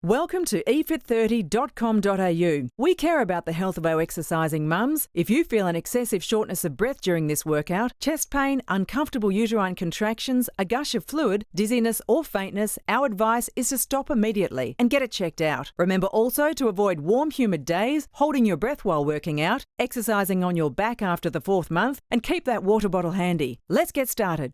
Welcome to efit30.com.au. We care about the health of our exercising mums. If you feel an excessive shortness of breath during this workout, chest pain, uncomfortable uterine contractions, a gush of fluid, dizziness or faintness, our advice is to stop immediately and get it checked out. Remember also to avoid warm, humid days, holding your breath while working out, exercising on your back after the 4th month, and keep that water bottle handy. Let's get started.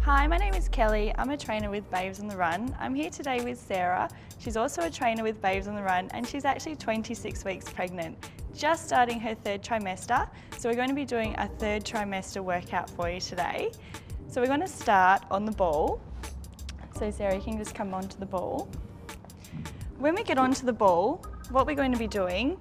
Hi, my name is Kelly. I'm a trainer with Babes on the Run. I'm here today with Sarah. She's also a trainer with Babes on the Run and she's actually 26 weeks pregnant, just starting her 3rd trimester. So we're going to be doing a 3rd trimester workout for you today. So we're going to start on the ball. So Sarah, you can just come onto the ball. When we get onto the ball, what we're going to be doing,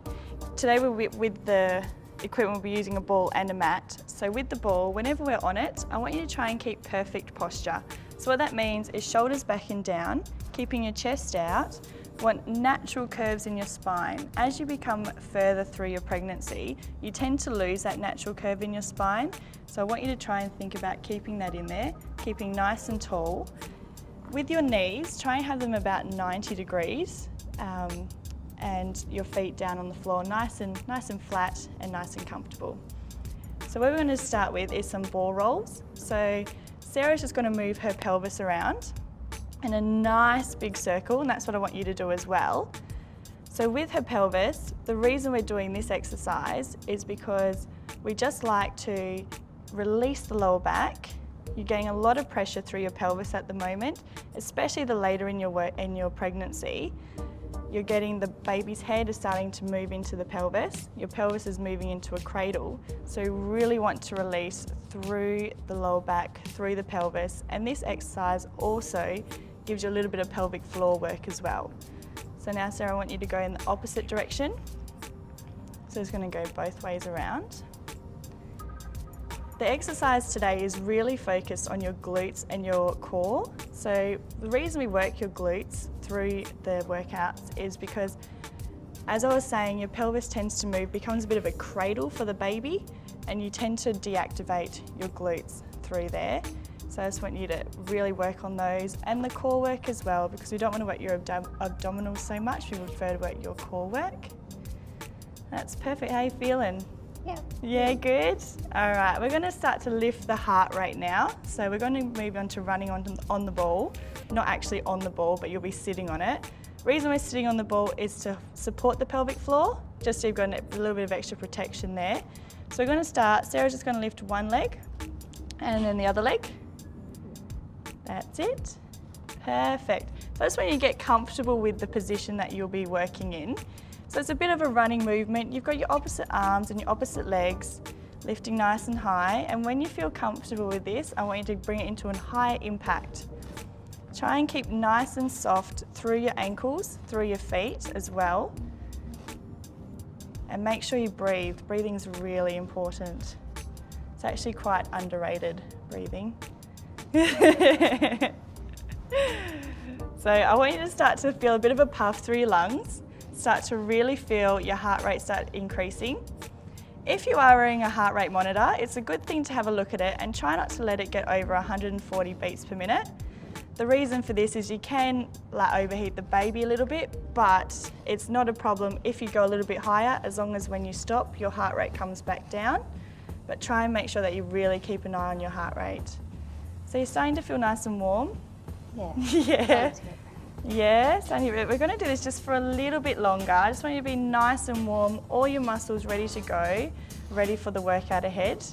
today with the equipment, we'll be using a ball and a mat. So with the ball, whenever we're on it, I want you to try and keep perfect posture. So what that means is shoulders back and down, keeping your chest out. You want natural curves in your spine. As you become further through your pregnancy, you tend to lose that natural curve in your spine. So I want you to try and think about keeping that in there, keeping nice and tall. With your knees, try and have them about 90 degrees. And your feet down on the floor, nice and flat and nice and comfortable. So what we're going to start with is some ball rolls. So Sarah's just going to move her pelvis around in a nice big circle, and that's what I want you to do as well. So with her pelvis, the reason we're doing this exercise is because we just like to release the lower back. You're getting a lot of pressure through your pelvis at the moment, especially the later in your pregnancy. You're getting the baby's head is starting to move into the pelvis. Your pelvis is moving into a cradle. So you really want to release through the lower back, through the pelvis. And this exercise also gives you a little bit of pelvic floor work as well. So now, Sarah, I want you to go in the opposite direction. So it's going to go both ways around. The exercise today is really focused on your glutes and your core. So the reason we work your glutes through the workouts is because, as I was saying, your pelvis tends to move, becomes a bit of a cradle for the baby, and you tend to deactivate your glutes through there. So I just want you to really work on those and the core work as well, because we don't want to work your abdominals so much, we prefer to work your core work. That's perfect. How are you feeling? Yeah, good. All right, we're going to start to lift the heart rate now. So we're going to move on to running on the ball. Not actually on the ball, but you'll be sitting on it. The reason we're sitting on the ball is to support the pelvic floor, just so you've got a little bit of extra protection there. So we're going to start, Sarah's just going to lift one leg and then the other leg. That's it. Perfect. So that's when you get comfortable with the position that you'll be working in. So it's a bit of a running movement. You've got your opposite arms and your opposite legs lifting nice and high. And when you feel comfortable with this, I want you to bring it into a higher impact. Try and keep nice and soft through your ankles, through your feet as well. And make sure you breathe. Breathing is really important. It's actually quite underrated, breathing. So I want you to start to feel a bit of a puff through your lungs. Start to really feel your heart rate start increasing. If you are wearing a heart rate monitor, it's a good thing to have a look at it and try not to let it get over 140 beats per minute. The reason for this is you can overheat the baby a little bit, but it's not a problem if you go a little bit higher, as long as when you stop, your heart rate comes back down. But try and make sure that you really keep an eye on your heart rate. So you're starting to feel nice and warm? Yeah. Yeah. Yes, and we're going to do this just for a little bit longer. I just want you to be nice and warm, all your muscles ready to go, ready for the workout ahead.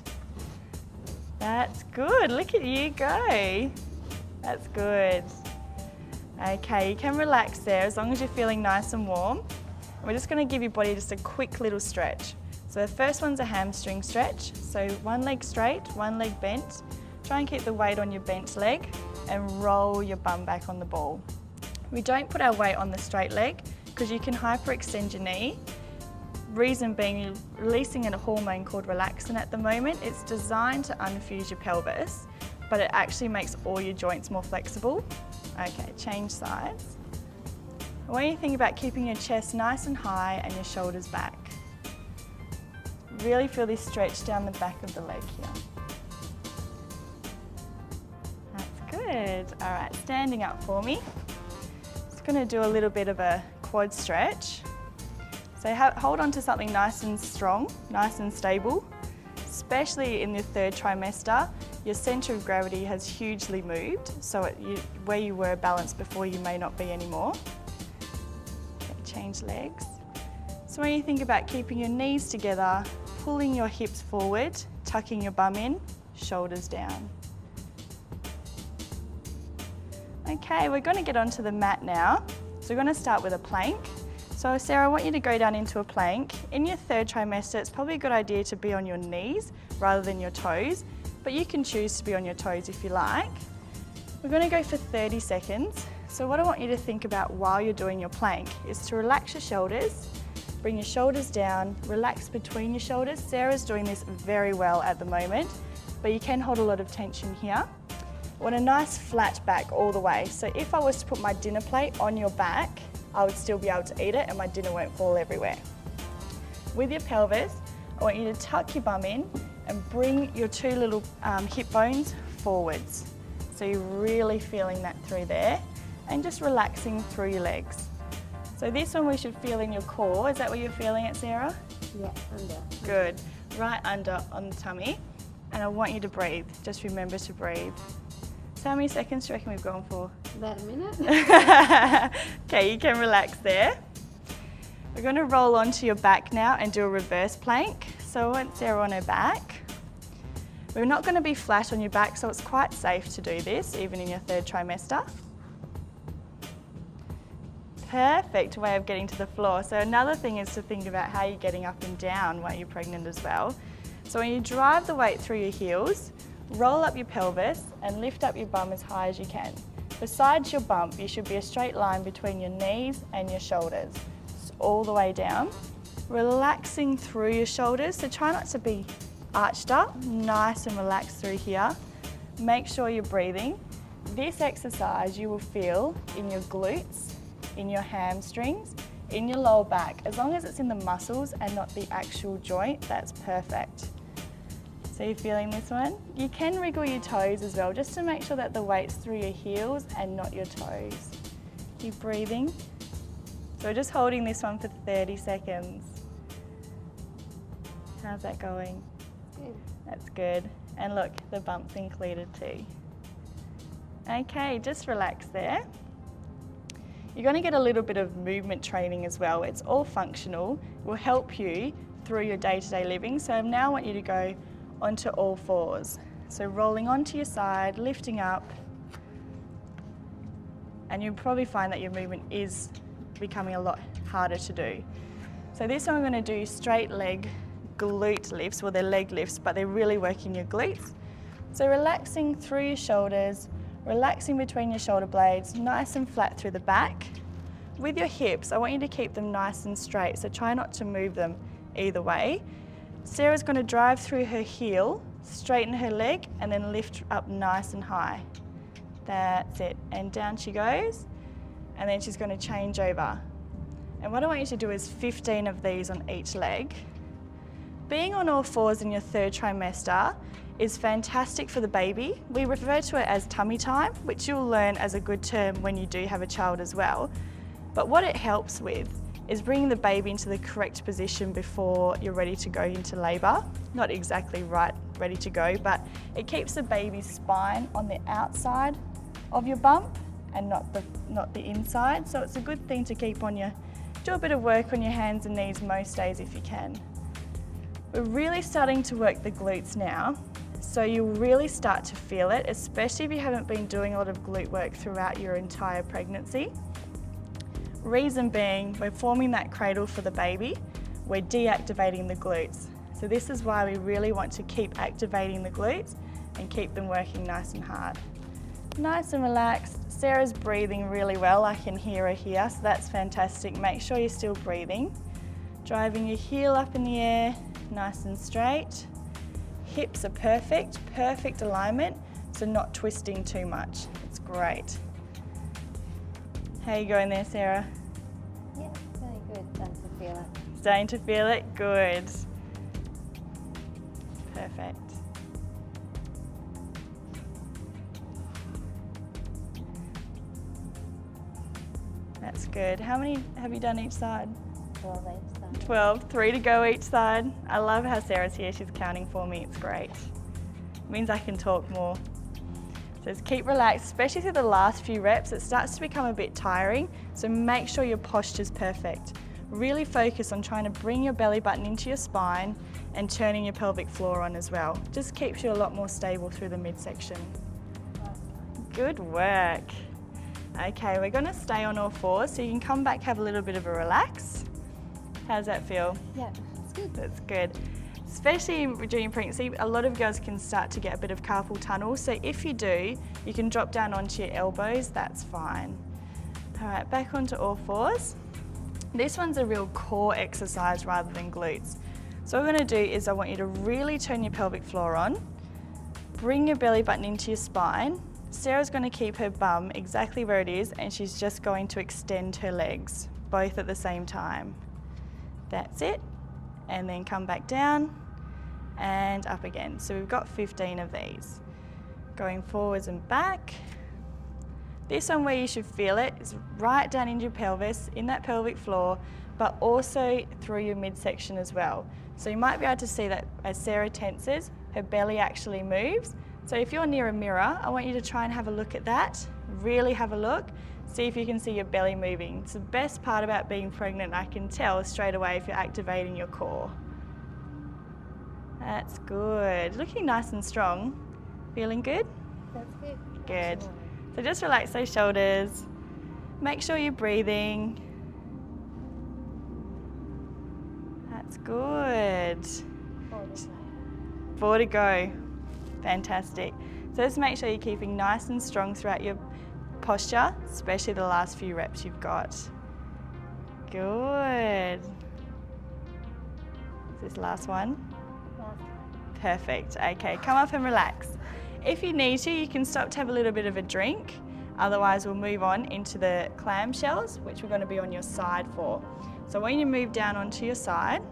That's good, look at you go. That's good. Okay, you can relax there as long as you're feeling nice and warm. We're just going to give your body just a quick little stretch. So the first one's a hamstring stretch. So one leg straight, one leg bent. Try and keep the weight on your bent leg and roll your bum back on the ball. We don't put our weight on the straight leg because you can hyperextend your knee. Reason being, you're releasing a hormone called relaxin at the moment. It's designed to unfuse your pelvis, but it actually makes all your joints more flexible. Okay, change sides. I want you to think about keeping your chest nice and high and your shoulders back. Really feel this stretch down the back of the leg here. That's good. Good. All right, standing up for me. Just going to do a little bit of a quad stretch. So hold on to something nice and strong, nice and stable. Especially in the third trimester, your centre of gravity has hugely moved, so where you were balanced before, you may not be anymore. Okay, change legs. So when you think about keeping your knees together, pulling your hips forward, tucking your bum in, shoulders down. Okay, we're going to get onto the mat now. So we're going to start with a plank. So Sarah, I want you to go down into a plank. In your third trimester, it's probably a good idea to be on your knees rather than your toes, but you can choose to be on your toes if you like. We're going to go for 30 seconds. So what I want you to think about while you're doing your plank is to relax your shoulders, bring your shoulders down, relax between your shoulders. Sarah's doing this very well at the moment, but you can hold a lot of tension here. I want a nice flat back all the way. So if I was to put my dinner plate on your back, I would still be able to eat it and my dinner won't fall everywhere. With your pelvis, I want you to tuck your bum in and bring your two little hip bones forwards. So you're really feeling that through there and just relaxing through your legs. So this one we should feel in your core. Is that where you're feeling it, Sarah? Yeah, under. Good. Right under on the tummy. And I want you to breathe. Just remember to breathe. So how many seconds do you reckon we've gone for? About a minute. Okay, you can relax there. We're going to roll onto your back now and do a reverse plank. So I want Sarah on her back. We're not going to be flat on your back, so it's quite safe to do this, even in your third trimester. Perfect way of getting to the floor. So another thing is to think about how you're getting up and down while you're pregnant as well. So when you drive the weight through your heels, roll up your pelvis and lift up your bum as high as you can. Besides your bump, you should be a straight line between your knees and your shoulders. Just all the way down. Relaxing through your shoulders, so try not to be arched up, nice and relaxed through here. Make sure you're breathing. This exercise you will feel in your glutes, in your hamstrings, in your lower back. As long as it's in the muscles and not the actual joint, that's perfect. So you're feeling this one? You can wriggle your toes as well, just to make sure that the weight's through your heels and not your toes. Keep breathing. So we're just holding this one for 30 seconds. How's that going? Good. That's good. And look, the bump's included too. Okay, just relax there. You're going to get a little bit of movement training as well. It's all functional. It will help you through your day-to-day living. So now I want you to go onto all fours. So rolling onto your side, lifting up, and you'll probably find that your movement is becoming a lot harder to do. So this one I'm going to do straight leg glute lifts. Well, they're leg lifts, but they're really working your glutes. So relaxing through your shoulders, relaxing between your shoulder blades, nice and flat through the back. With your hips, I want you to keep them nice and straight, so try not to move them either way. Sarah's going to drive through her heel, straighten her leg, and then lift up nice and high. That's it. And down she goes. And then she's going to change over. And what I want you to do is 15 of these on each leg. Being on all fours in your third trimester is fantastic for the baby. We refer to it as tummy time, which you'll learn as a good term when you do have a child as well. But what it helps with is bringing the baby into the correct position before you're ready to go into labour. Not exactly right, ready to go, but it keeps the baby's spine on the outside of your bump and not the inside. So it's a good thing to keep on your, do a bit of work on your hands and knees most days if you can. We're really starting to work the glutes now, so you'll really start to feel it, especially if you haven't been doing a lot of glute work throughout your entire pregnancy. Reason being, we're forming that cradle for the baby, we're deactivating the glutes. So this is why we really want to keep activating the glutes and keep them working nice and hard. Nice and relaxed. Sarah's breathing really well, I can hear her here, so that's fantastic. Make sure you're still breathing. Driving your heel up in the air, nice and straight. Hips are perfect, perfect alignment, so not twisting too much. It's great. How are you going there, Sarah? Yeah, very good. Starting to feel it. Starting to feel it? Good. Perfect. That's good. How many have you done each side? 12 each side. 12, 3 to go each side. I love how Sarah's here, she's counting for me, it's great. It means I can talk more. So just keep relaxed, especially through the last few reps. It starts to become a bit tiring, so make sure your posture's perfect. Really focus on trying to bring your belly button into your spine and turning your pelvic floor on as well. Just keeps you a lot more stable through the midsection. Good work. Okay, we're gonna stay on all fours, so you can come back, have a little bit of a relax. How's that feel? Yeah, it's good. That's good. Especially during pregnancy, a lot of girls can start to get a bit of carpal tunnel, so if you do, you can drop down onto your elbows, that's fine. All right, back onto all fours. This one's a real core exercise rather than glutes. So what we're going to do is I want you to really turn your pelvic floor on, bring your belly button into your spine. Sarah's going to keep her bum exactly where it is, and she's just going to extend her legs, both at the same time. That's it. And then come back down and up again. So we've got 15 of these. Going forwards and back. This one where you should feel it is right down into your pelvis, in that pelvic floor, but also through your midsection as well. So you might be able to see that as Sarah tenses, her belly actually moves. So if you're near a mirror, I want you to try and have a look at that. Really have a look. See if you can see your belly moving. It's the best part about being pregnant, I can tell straight away if you're activating your core. That's good. Looking nice and strong. Feeling good? That's good. Good. So just relax those shoulders. Make sure you're breathing. That's good. 4 to go. Fantastic. So just make sure you're keeping nice and strong throughout your posture, especially the last few reps you've got. Good. This last one? Perfect. Okay, come up and relax. If you need to, you can stop to have a little bit of a drink. Otherwise, we'll move on into the clamshells, which we're going to be on your side for. So when you move down onto your side,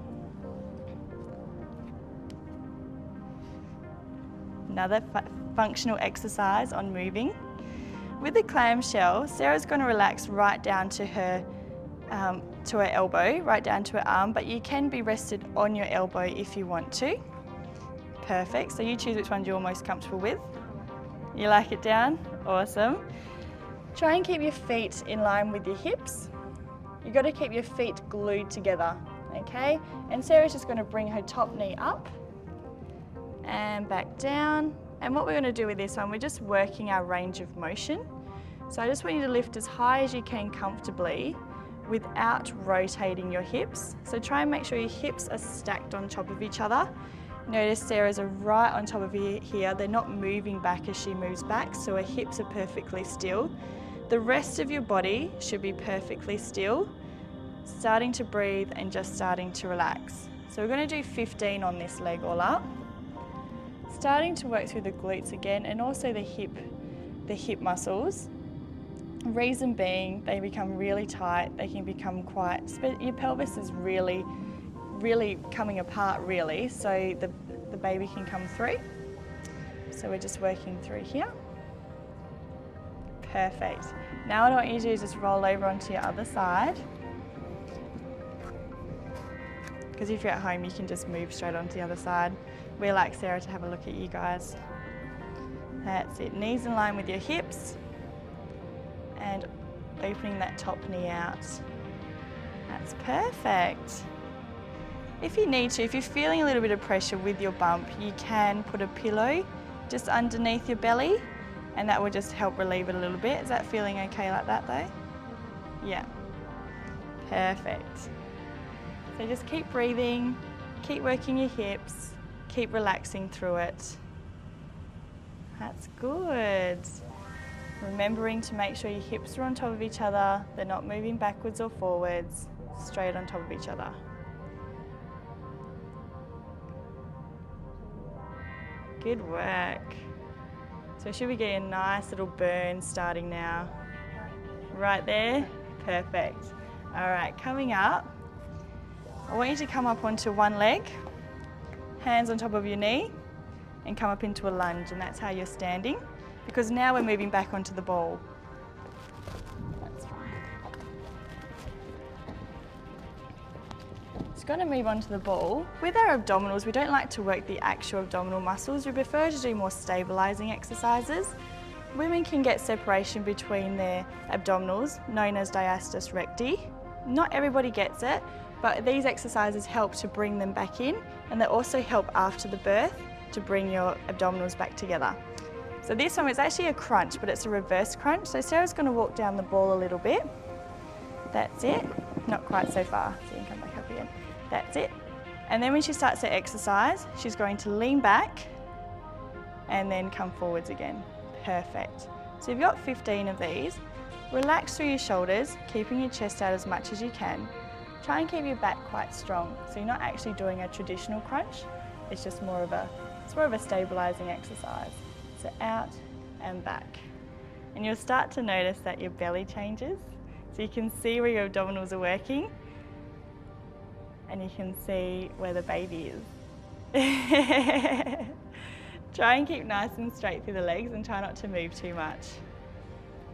another functional exercise on moving. With the clamshell, Sarah's going to relax right down to her elbow, right down to her arm, but you can be rested on your elbow if you want to. Perfect, so you choose which one you're most comfortable with. You like it down? Awesome. Try and keep your feet in line with your hips. You've got to keep your feet glued together, okay? And Sarah's just going to bring her top knee up and back down. And what we're going to do with this one, we're just working our range of motion. So I just want you to lift as high as you can comfortably without rotating your hips. So try and make sure your hips are stacked on top of each other. Notice Sarah's are right on top of her here. They're not moving back as she moves back, so her hips are perfectly still. The rest of your body should be perfectly still, starting to breathe and just starting to relax. So we're going to do 15 on this leg all up. Starting to work through the glutes again and also the hip muscles. Reason being, they become really tight, they can become quite, your pelvis is really coming apart really, so the baby can come through. So we're just working through here. Perfect. Now what I want you to do is just roll over onto your other side. Because if you're at home, you can just move straight onto the other side. We like Sarah to have a look at you guys. That's it, knees in line with your hips and opening that top knee out. That's perfect. If you need to, if you're feeling a little bit of pressure with your bump, you can put a pillow just underneath your belly and that will just help relieve it a little bit. Is that feeling okay like that though? Yeah. Perfect. So just keep breathing, keep working your hips, keep relaxing through it. That's good. Remembering to make sure your hips are on top of each other, they're not moving backwards or forwards, straight on top of each other. Good work. So should we get a nice little burn starting now? Right there? Perfect. All right, coming up, I want you to come up onto one leg, hands on top of your knee, and come up into a lunge, and that's how you're standing, because now we're moving back onto the ball. That's fine. She's going to move on to the ball. With our abdominals, we don't like to work the actual abdominal muscles. We prefer to do more stabilising exercises. Women can get separation between their abdominals, known as diastasis recti. Not everybody gets it, but these exercises help to bring them back in, and they also help after the birth to bring your abdominals back together. So this one is actually a crunch, but it's a reverse crunch. So Sarah's going to walk down the ball a little bit. That's it. Not quite so far, so you can come back up again. That's it. And then when she starts her exercise, she's going to lean back and then come forwards again. Perfect. So you've got 15 of these. Relax through your shoulders, keeping your chest out as much as you can. Try and keep your back quite strong. So you're not actually doing a traditional crunch. It's just more of a stabilising exercise. So out and back. And you'll start to notice that your belly changes. So you can see where your abdominals are working, and you can see where the baby is. Try and keep nice and straight through the legs and try not to move too much.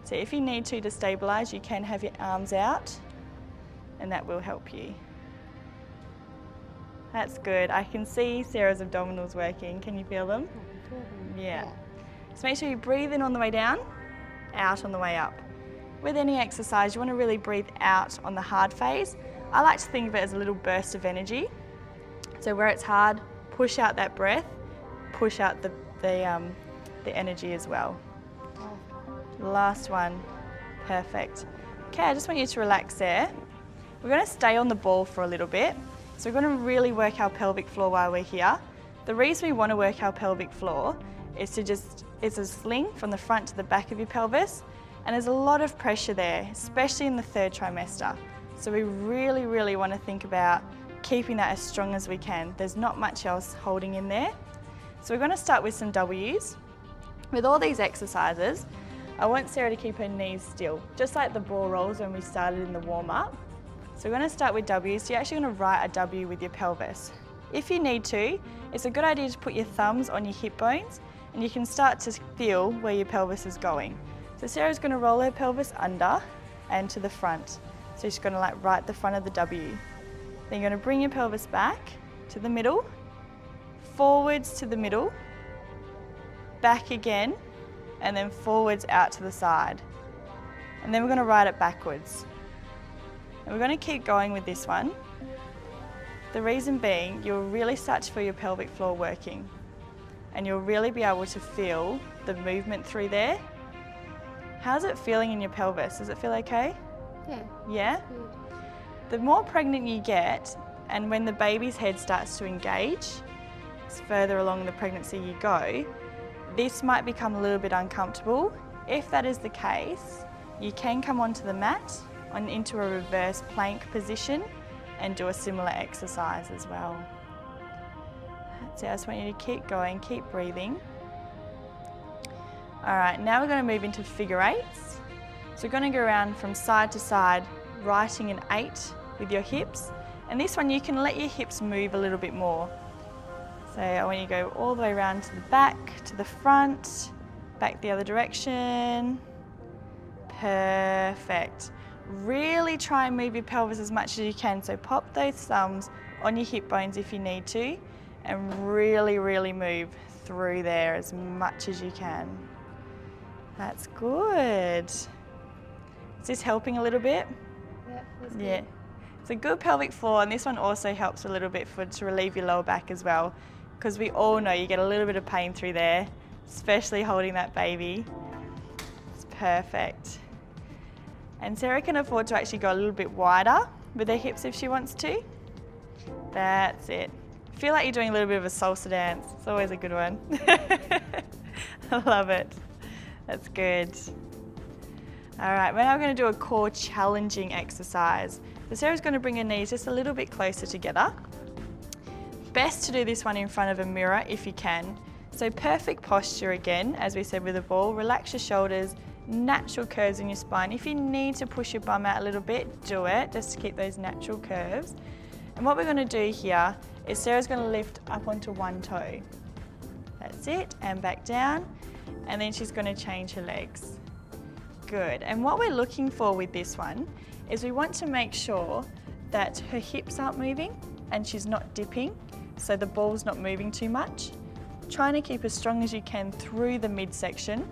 So if you need to stabilise, you can have your arms out, and that will help you. That's good. I can see Sarah's abdominals working. Can you feel them? Yeah. So make sure you breathe in on the way down, out on the way up. With any exercise, you want to really breathe out on the hard phase. I like to think of it as a little burst of energy. So where it's hard, push out that breath, push out the energy as well. Last one. Perfect. Okay, I just want you to relax there. We're going to stay on the ball for a little bit. So we're going to really work our pelvic floor while we're here. The reason we want to work our pelvic floor is it's a sling from the front to the back of your pelvis, and there's a lot of pressure there, especially in the third trimester. So we really, really want to think about keeping that as strong as we can. There's not much else holding in there. So we're going to start with some W's. With all these exercises, I want Sarah to keep her knees still, just like the ball rolls when we started in the warm-up. So we're going to start with W's. So you're actually going to write a W with your pelvis. If you need to, it's a good idea to put your thumbs on your hip bones, and you can start to feel where your pelvis is going. So Sarah's going to roll her pelvis under and to the front. So she's going to write the front of the W. Then you're going to bring your pelvis back to the middle, forwards to the middle, back again, and then forwards out to the side. And then we're going to write it backwards. And we're going to keep going with this one. The reason being, you'll really start to feel your pelvic floor working, and you'll really be able to feel the movement through there. How's it feeling in your pelvis? Does it feel okay? Yeah. Yeah? Good. The more pregnant you get, and when the baby's head starts to engage, as further along the pregnancy you go, this might become a little bit uncomfortable. If that is the case, you can come onto the mat into a reverse plank position and do a similar exercise as well. So I just want you to keep going, keep breathing. All right, now we're going to move into figure eights. So we're going to go around from side to side, writing an 8 with your hips. And this one, you can let your hips move a little bit more. So I want you to go all the way around to the back, to the front, back the other direction. Perfect. Really try and move your pelvis as much as you can. So pop those thumbs on your hip bones if you need to, and really, really move through there as much as you can. That's good. Is this helping a little bit? Yeah, that's good. Yeah. It's a good pelvic floor, and this one also helps a little bit to relieve your lower back as well, because we all know you get a little bit of pain through there, especially holding that baby. It's perfect. And Sarah can afford to actually go a little bit wider with her hips if she wants to. That's it. Feel like you're doing a little bit of a salsa dance. It's always a good one. I love it. That's good. All right, we're now going to do a core challenging exercise. So Sarah's going to bring her knees just a little bit closer together. Best to do this one in front of a mirror if you can. So perfect posture again, as we said with the ball. Relax your shoulders, natural curves in your spine. If you need to push your bum out a little bit, do it, just to keep those natural curves. And what we're going to do here is Sarah's going to lift up onto one toe. That's it, and back down. And then she's going to change her legs. Good. And what we're looking for with this one is we want to make sure that her hips aren't moving. and she's not dipping, so the ball's not moving too much. Trying to keep as strong as you can through the midsection.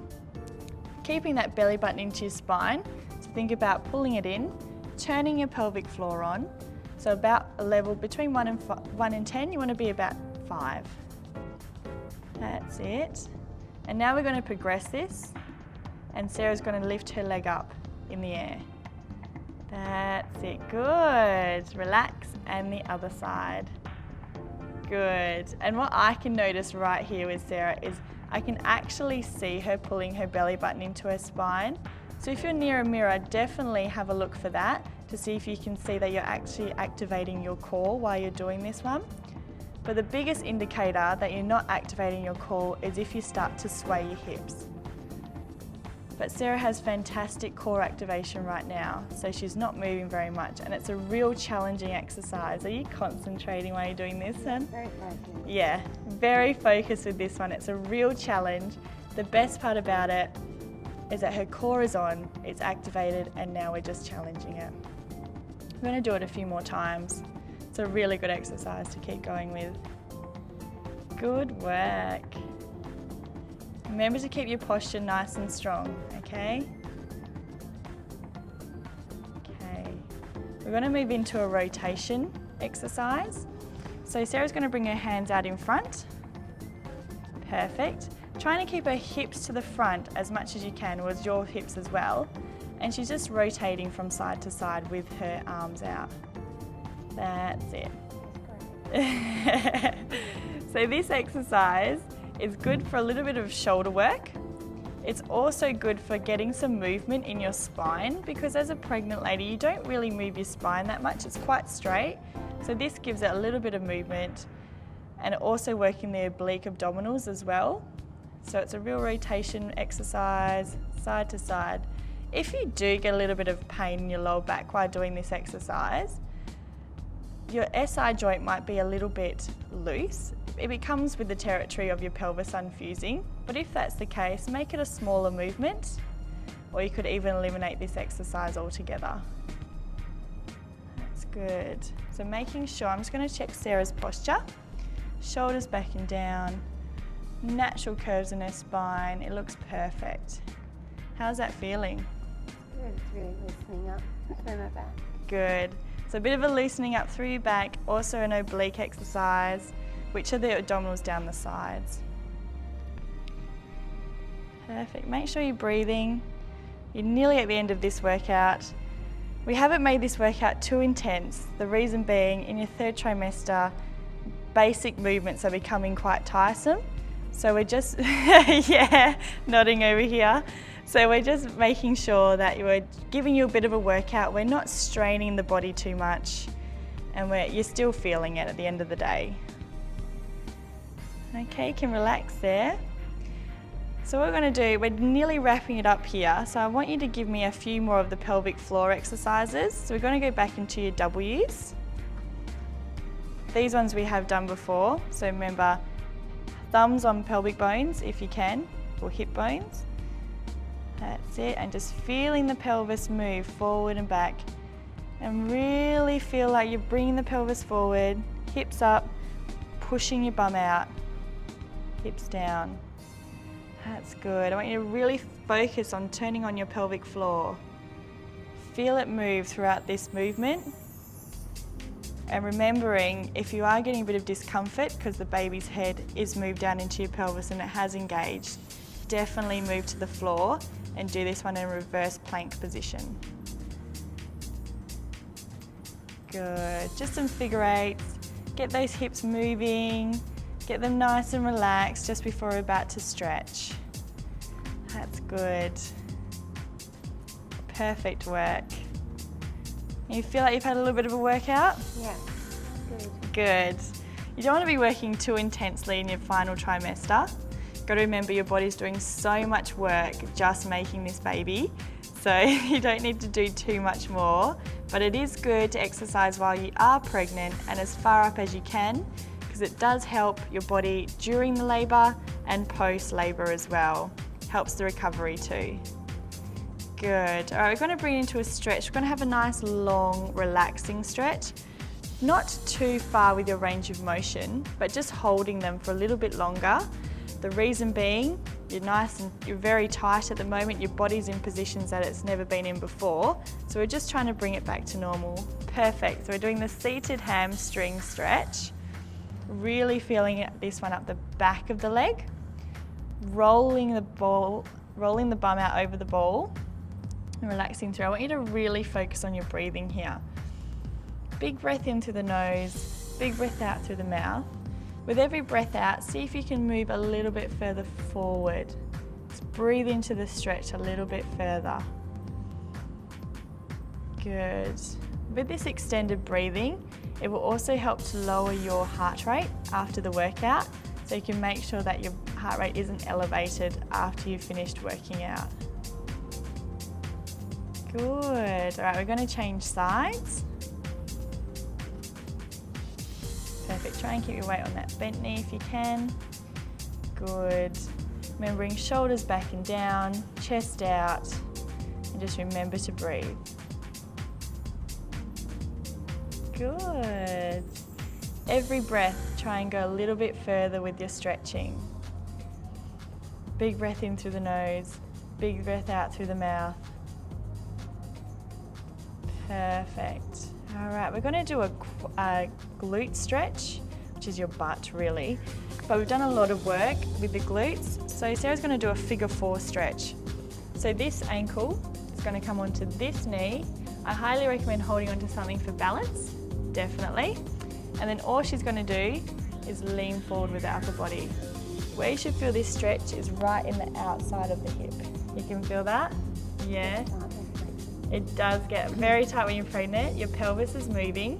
Keeping that belly button into your spine. So think about pulling it in, turning your pelvic floor on. So about a level between 1 and 10, you want to be about 5. That's it. And now we're going to progress this, and Sarah's going to lift her leg up in the air. That's it, good. Relax, and the other side. Good. And what I can notice right here with Sarah is I can actually see her pulling her belly button into her spine. So if you're near a mirror, definitely have a look for that to see if you can see that you're actually activating your core while you're doing this one. But the biggest indicator that you're not activating your core is if you start to sway your hips. But Sarah has fantastic core activation right now, so she's not moving very much, and it's a real challenging exercise. Are you concentrating while you're doing this, son? Very focused. Yeah, very focused with this one. It's a real challenge. The best part about it is that her core is on, it's activated, and now we're just challenging it. We're going to do it a few more times. It's a really good exercise to keep going with. Good work. Remember to keep your posture nice and strong, okay? Okay. We're going to move into a rotation exercise. So Sarah's going to bring her hands out in front. Perfect. Trying to keep her hips to the front as much as you can, with your hips as well. And she's just rotating from side to side with her arms out. That's it. So this exercise is good for a little bit of shoulder work. It's also good for getting some movement in your spine, because as a pregnant lady, you don't really move your spine that much. It's quite straight. So this gives it a little bit of movement, and also working the oblique abdominals as well. So it's a real rotation exercise, side to side. If you do get a little bit of pain in your lower back while doing this exercise, your SI joint might be a little bit loose. It comes with the territory of your pelvis unfusing, but if that's the case, make it a smaller movement, or you could even eliminate this exercise altogether. That's good. So making sure, I'm just going to check Sarah's posture. Shoulders back and down, natural curves in her spine. It looks perfect. How's that feeling? Good. It's really loosening up through my back. Good. So a bit of a loosening up through your back, also an oblique exercise, which are the abdominals down the sides. Perfect. Make sure you're breathing. You're nearly at the end of this workout. We haven't made this workout too intense. The reason being, in your 3rd trimester, basic movements are becoming quite tiresome. So we're just, yeah, nodding over here. So we're just making sure that we're giving you a bit of a workout. We're not straining the body too much, and you're still feeling it at the end of the day. Okay, you can relax there. So what we're going to do, we're nearly wrapping it up here. So I want you to give me a few more of the pelvic floor exercises. So we're going to go back into your W's. These ones we have done before. So remember, thumbs on pelvic bones if you can, or hip bones. That's it, and just feeling the pelvis move forward and back. And really feel like you're bringing the pelvis forward, hips up, pushing your bum out, hips down. That's good. I want you to really focus on turning on your pelvic floor. Feel it move throughout this movement. And remembering, if you are getting a bit of discomfort because the baby's head is moved down into your pelvis and it has engaged, definitely move to the floor and do this one in a reverse plank position. Good. Just some figure eights. Get those hips moving. Get them nice and relaxed just before we're about to stretch. That's good. Perfect work. You feel like you've had a little bit of a workout? Yeah, good. Good. You don't want to be working too intensely in your final trimester. You've got to remember your body's doing so much work just making this baby, so you don't need to do too much more. But it is good to exercise while you are pregnant and as far up as you can, because it does help your body during the labour and post-labour as well. Helps the recovery too. Good. All right, we're going to bring it into a stretch. We're going to have a nice, long, relaxing stretch. not too far with your range of motion, but just holding them for a little bit longer. The reason being, you're very tight at the moment, your body's in positions that it's never been in before, so we're just trying to bring it back to normal. Perfect, so we're doing the seated hamstring stretch, really feeling this one up the back of the leg, rolling the bum out over the ball, and relaxing through. I want you to really focus on your breathing here. Big breath in through the nose, big breath out through the mouth. With every breath out, see if you can move a little bit further forward. Just breathe into the stretch a little bit further. Good. With this extended breathing, it will also help to lower your heart rate after the workout, so you can make sure that your heart rate isn't elevated after you've finished working out. Good. All right, we're going to change sides. Perfect. Try and keep your weight on that bent knee if you can. Good. Remembering shoulders back and down, chest out, and just remember to breathe. Good. Every breath, try and go a little bit further with your stretching. Big breath in through the nose, big breath out through the mouth. Perfect. All right, we're going to do a glute stretch, which is your butt really, but we've done a lot of work with the glutes. So Sarah's going to do a figure 4 stretch. So this ankle is going to come onto this knee. I highly recommend holding onto something for balance, definitely. And then all she's going to do is lean forward with the upper body. Where you should feel this stretch is right in the outside of the hip. You can feel that? Yeah. It does get very tight when you're pregnant. Your pelvis is moving.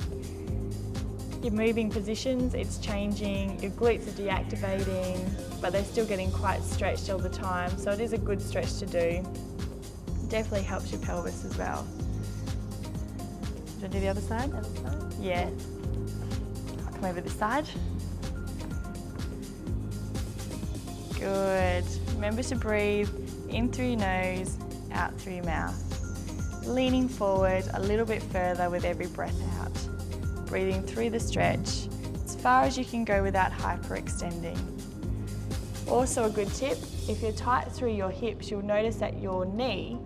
You're moving positions, it's changing. Your glutes are deactivating, but they're still getting quite stretched all the time. So it is a good stretch to do. Definitely helps your pelvis as well. Do you want to do the other side? Other side? Yeah. I'll come over this side. Good. Remember to breathe in through your nose, out through your mouth. Leaning forward a little bit further with every breath out. Breathing through the stretch as far as you can go without hyperextending. Also a good tip, if you're tight through your hips, you'll notice that your knee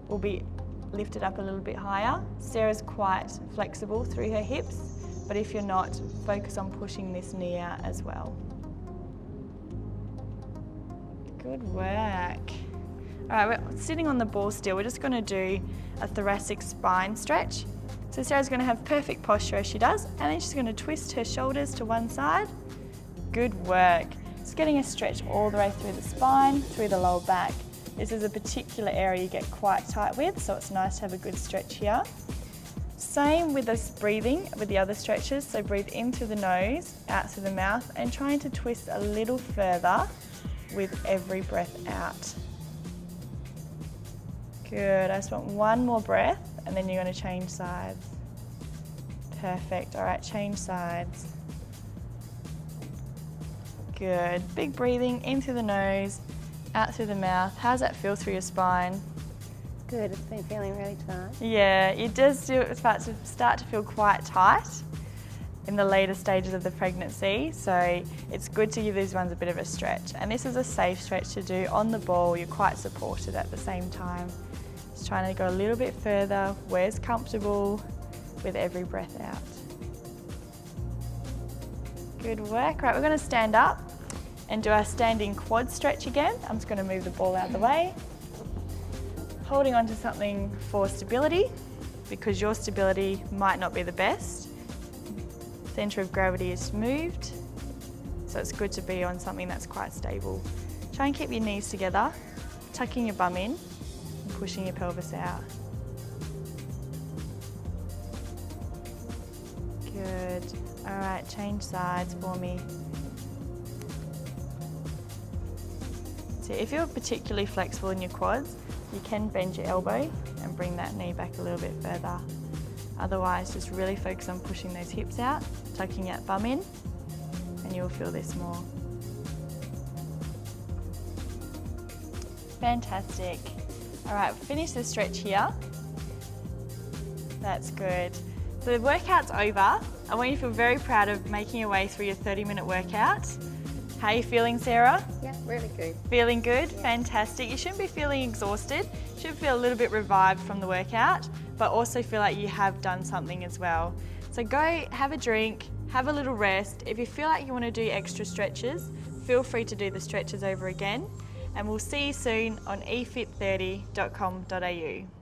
will be lifted up a little bit higher. Sarah's quite flexible through her hips, but if you're not, focus on pushing this knee out as well. Good work. All right, we're sitting on the ball still. We're just going to do a thoracic spine stretch. So Sarah's going to have perfect posture as she does, and then she's going to twist her shoulders to one side. Good work. Just getting a stretch all the way through the spine, through the lower back. This is a particular area you get quite tight with, so it's nice to have a good stretch here. Same with this breathing with the other stretches. So breathe in through the nose, out through the mouth, and trying to twist a little further with every breath out. Good, I just want one more breath and then you're going to change sides. Perfect, all right, change sides. Good, big breathing in through the nose, out through the mouth. How's that feel through your spine? Good, it's been feeling really tight. Yeah, it does start to feel quite tight in the later stages of the pregnancy, so it's good to give these ones a bit of a stretch. And this is a safe stretch to do on the ball. You're quite supported at the same time. Just trying to go a little bit further, where's comfortable with every breath out. Good work. Right, we're going to stand up and do our standing quad stretch again. I'm just going to move the ball out of the way. Holding onto something for stability, because your stability might not be the best. Centre of gravity is moved, so it's good to be on something that's quite stable. Try and keep your knees together, tucking your bum in and pushing your pelvis out. Good. All right, change sides for me. So if you're particularly flexible in your quads, you can bend your elbow and bring that knee back a little bit further. Otherwise, just really focus on pushing those hips out, tucking that bum in, and you'll feel this more. Fantastic. All right, finish the stretch here. That's good. The workout's over. I want you to feel very proud of making your way through your 30-minute workout. How are you feeling, Sarah? Yeah, really good. Feeling good? Yeah. Fantastic. You shouldn't be feeling exhausted. You should feel a little bit revived from the workout, but also feel like you have done something as well. So go have a drink, have a little rest. If you feel like you want to do extra stretches, feel free to do the stretches over again. And we'll see you soon on efit30.com.au.